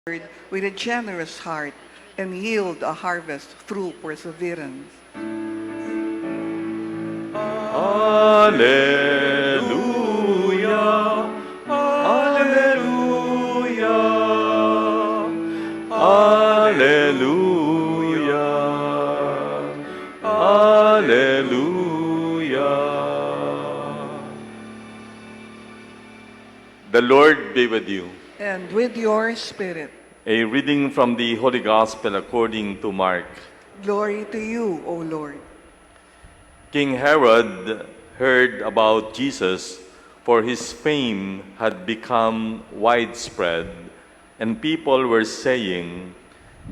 Lord with a generous heart and yield a harvest through perseverance. Alleluia, Alleluia, Alleluia, Alleluia. The Lord be with you. And with your spirit, A reading from the Holy Gospel according to Mark. glory to you, O Lord. King Herod heard about Jesus, for his fame had become widespread, and people were saying,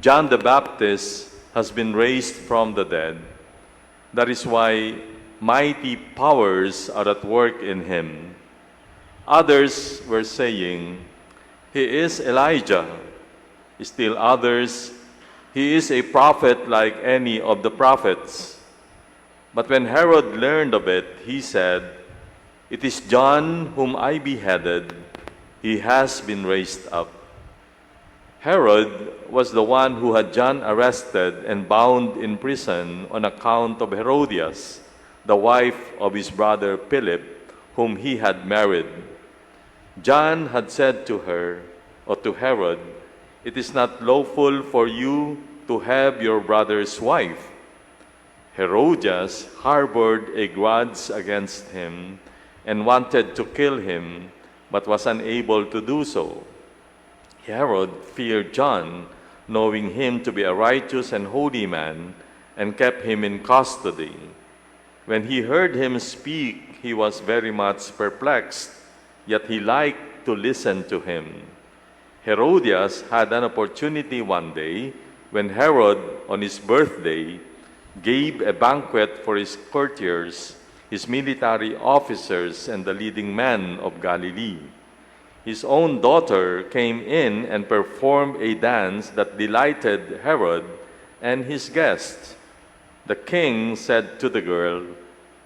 John the Baptist has been raised from the dead. That is why mighty powers are at work in him. Others were saying, he is Elijah. Still others, he is a prophet like any of the prophets. But when Herod learned of it, he said, it is John whom I beheaded. He has been raised up. Herod was the one who had John arrested and bound in prison on account of Herodias, the wife of his brother Philip, whom he had married. John had said to her, or to Herod, it is not lawful for you to have your brother's wife. Herodias harbored a grudge against him and wanted to kill him, but was unable to do so. Herod feared John, knowing him to be a righteous and holy man, and kept him in custody. When he heard him speak, he was very much perplexed, yet he liked to listen to him. Herodias had an opportunity one day when Herod, on his birthday, gave a banquet for his courtiers, his military officers, and the leading men of Galilee. His own daughter came in and performed a dance that delighted Herod and his guests. The king said to the girl,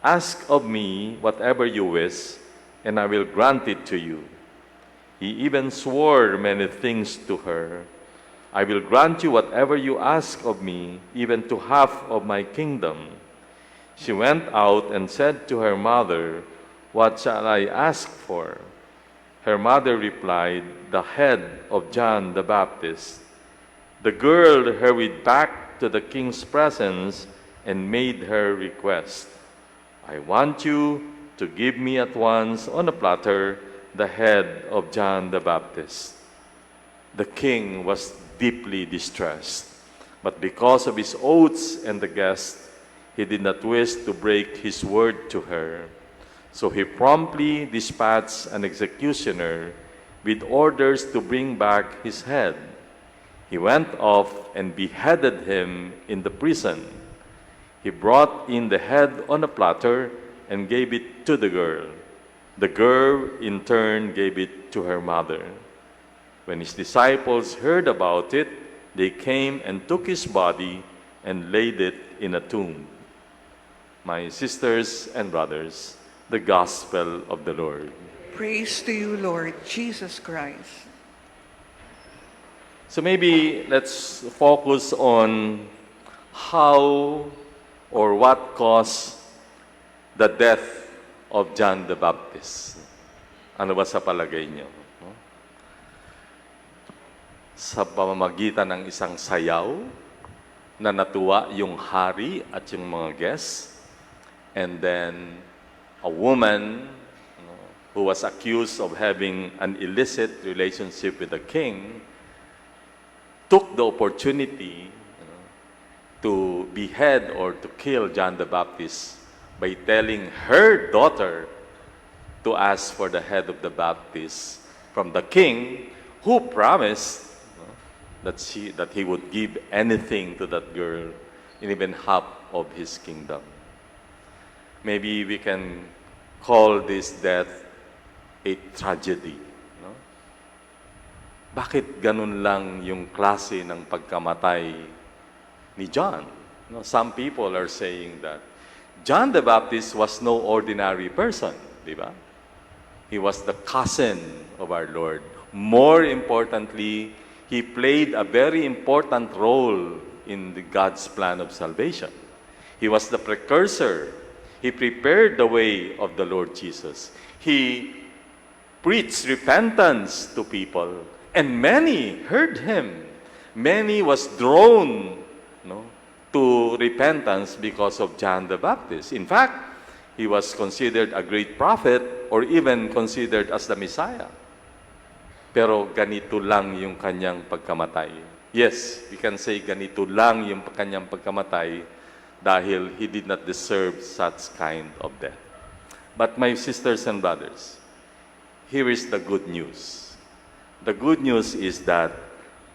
ask of me whatever you wish, and I will grant it to you. He even swore many things to her. I will grant you whatever you ask of me, even to half of my kingdom. She went out and said to her mother, what shall I ask for? Her mother replied, the head of John the Baptist. The girl hurried back to the king's presence and made her request. I want you to give me at once on a platter the head of John the Baptist. The king was deeply distressed, but because of his oaths and the guest, he did not wish to break his word to her. So he promptly dispatched an executioner with orders to bring back his head. He went off and beheaded him in the prison. He brought in the head on a platter and gave it to the girl. The girl, in turn, gave it to her mother. When his disciples heard about it, they came and took his body and laid it in a tomb. My sisters and brothers, the Gospel of the Lord. Praise to you, Lord Jesus Christ. So maybe let's focus on how or what caused the death of John the Baptist. Ano ba sa palagay niyo? Sa pamamagitan ng isang sayaw na natuwa yung hari at yung mga guests, and then a woman who was accused of having an illicit relationship with the king took the opportunity to behead or to kill John the Baptist by telling her daughter to ask for the head of the Baptist from the king, who promised that he would give anything to that girl, and even half of his kingdom. Maybe we can call this death a tragedy. No? Bakit ganun lang yung klase ng pagkamatay ni John? No, some people are saying that John the Baptist was no ordinary person, di ba? He was the cousin of our Lord. More importantly, He played a very important role in God's plan of salvation. He was the precursor. He prepared the way of the Lord Jesus. He preached repentance to people, and many heard him. Many was drawn, to repentance because of John the Baptist. In fact, he was considered a great prophet or even considered as the Messiah. Pero ganito lang yung kanyang pagkamatay. Yes, we can say ganito lang yung kanyang pagkamatay dahil he did not deserve such kind of death. But my sisters and brothers, here is the good news. The good news is that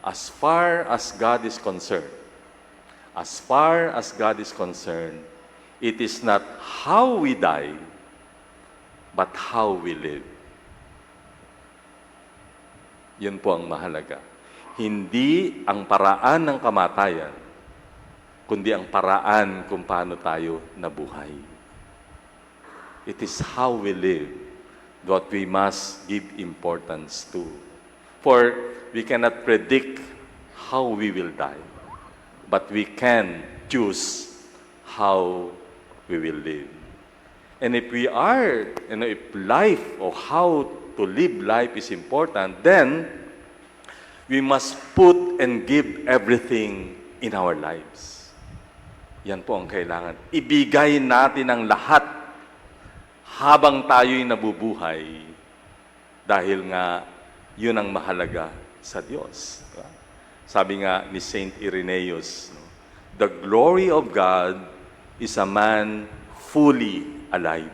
as far as God is concerned, it is not how we die, but how we live. Yun po ang mahalaga. Hindi ang paraan ng kamatayan, kundi ang paraan kung paano tayo nabuhay. It is how we live that we must give importance to. For we cannot predict how we will die, but we can choose how we will live. And if we are, if life or how to live life is important, then we must put and give everything in our lives. Yan po ang kailangan. Ibigay natin ang lahat habang tayo'y nabubuhay dahil nga yun ang mahalaga sa Diyos. Sabi nga ni Saint Irenaeus, the glory of God is a man fully alive.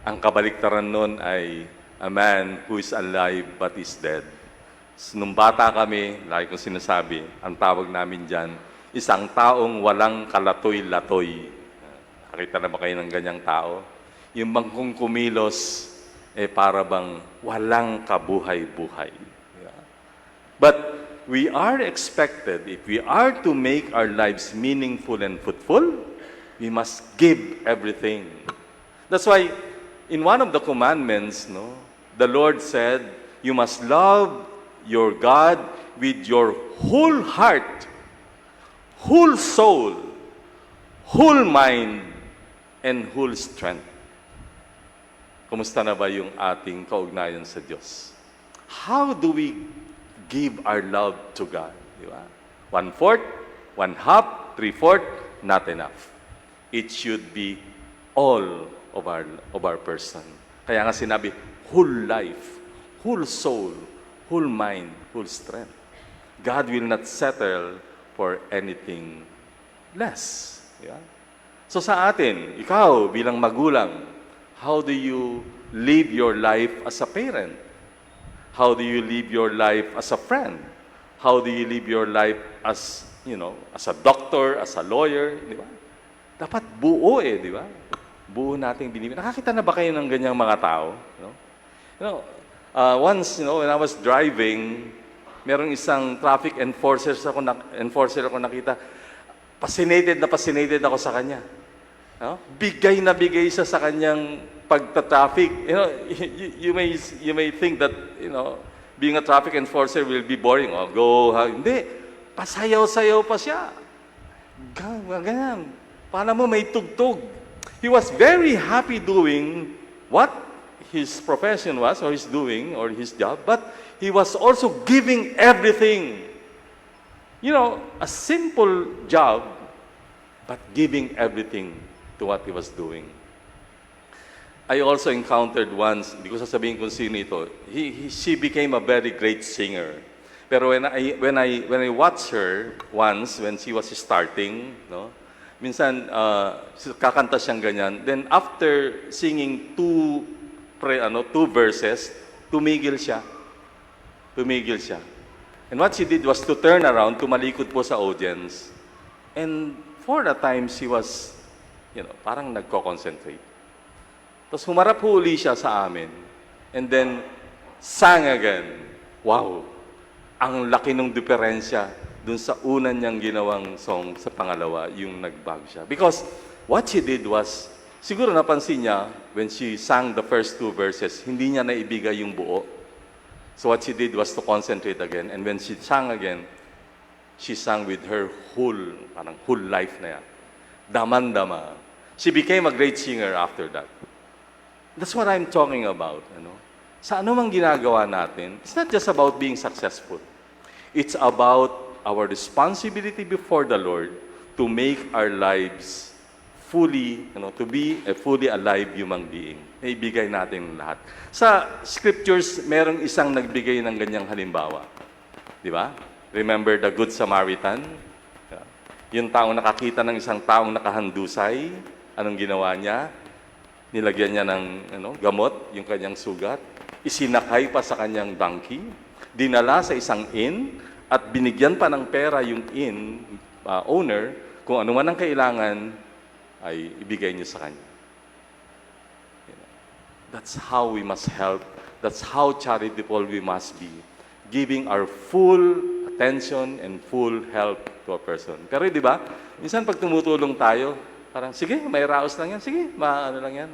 Ang kabaliktaran nun ay a man who is alive but is dead. Nung bata kami, lagi kong sinasabi, ang tawag namin dyan, isang taong walang kalatoy-latoy. Nakita na ba kayo ng ganyang tao? Yung bang kung kumilos, para bang walang kabuhay-buhay. But we are expected, if we are to make our lives meaningful and fruitful, we must give everything. That's why, in one of the commandments, the Lord said, you must love your God with your whole heart, whole soul, whole mind, and whole strength. Kumusta na ba yung ating kaugnayan sa Diyos? How do we give our love to God? Di ba? 1/4, 1/2, 3/4, not enough. It should be all of our person. Kaya nga sinabi, whole life, whole soul, whole mind, whole strength. God will not settle for anything less. Yeah? So sa atin, ikaw bilang magulang, how do you live your life as a parent? How do you live your life as a friend? How do you live your life as, as a doctor, as a lawyer, di ba? Dapat buo di ba? Buo nating binibigyan. Nakakita na ba kayo ng ganyang mga tao? Once, when I was driving, merong isang traffic enforcer ako nakita. Fascinated ako sa kanya. Bigay na bigay siya sa kanyang pagta-traffic. You may think that, being a traffic enforcer will be boring. Hindi. Pasayaw-sayaw pa siya. Ganyan. Paano mo may tugtog? He was very happy doing what his profession was, or his doing, or his job, but he was also giving everything. A simple job, but giving everything to what he was doing. I also encountered once, hindi ko sasabihin kung sino ito, she became a very great singer. Pero when I watched her once, when she was starting, minsan, kakanta siyang ganyan. Then after singing two verses, tumigil siya. And what she did was to turn around, tumalikod po sa audience. And for a time, she was, parang nagko-concentrate. Tapos humarap po uli siya sa amin. And then, sang again. Wow! Ang laki ng diferensya dun sa una niyang ginawang song sa pangalawa, yung nagbago siya. Because what she did was, siguro napansin niya, when she sang the first two verses, hindi niya naibigay yung buo. So what she did was to concentrate again. And when she sang again, she sang with her parang whole life na yan. Daman-dama. She became a great singer after that. That's what I'm talking about. Sa anumang ginagawa natin, it's not just about being successful. It's about our responsibility before the Lord to make our lives fully, to be a fully alive human being. Naibigay natin lahat. Sa scriptures, merong isang nagbigay ng ganyang halimbawa. Di ba? Remember the Good Samaritan? Yung taong nakakita ng isang taong nakahandusay, anong ginawa niya? Nilagyan niya ng gamot, yung kanyang sugat. Isinakay pa sa kanyang donkey. Dinala sa isang inn at binigyan pa ng pera yung inn owner kung ano man ang kailangan ay ibigay niyo sa kanya. That's how we must help. That's how charitable we must be. Giving our full attention and full help to a person. Pero di ba, minsan pag tumutulong tayo, parang, sige, may raos lang yan. Sige, ano lang yan.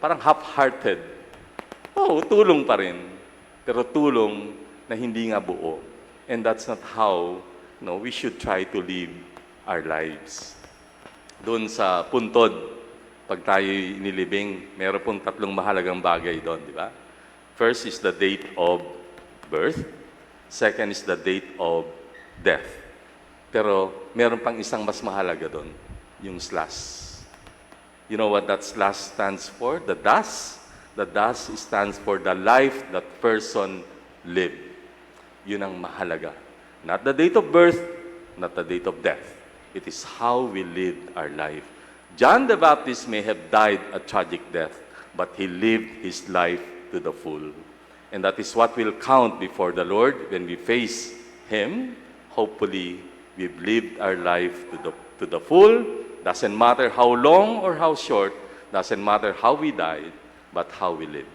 Parang half-hearted. Tulong pa rin. Pero tulong na hindi nga buo. And that's not how we should try to live our lives. Doon sa puntod, pag tayo inilibing, meron pong 3 mahalagang bagay doon, di ba? First is the date of birth. Second is the date of death. Pero meron pang isang mas mahalaga doon, yung slash. You know what that slash stands for? The dash. The dash stands for the life that person lived. Yun ang mahalaga. Not the date of birth, not the date of death. It is how we lived our life. John the Baptist may have died a tragic death, but he lived his life to the full. And that is what will count before the Lord when we face Him. Hopefully, we've lived our life to the full. Doesn't matter how long or how short, doesn't matter how we died, but how we live.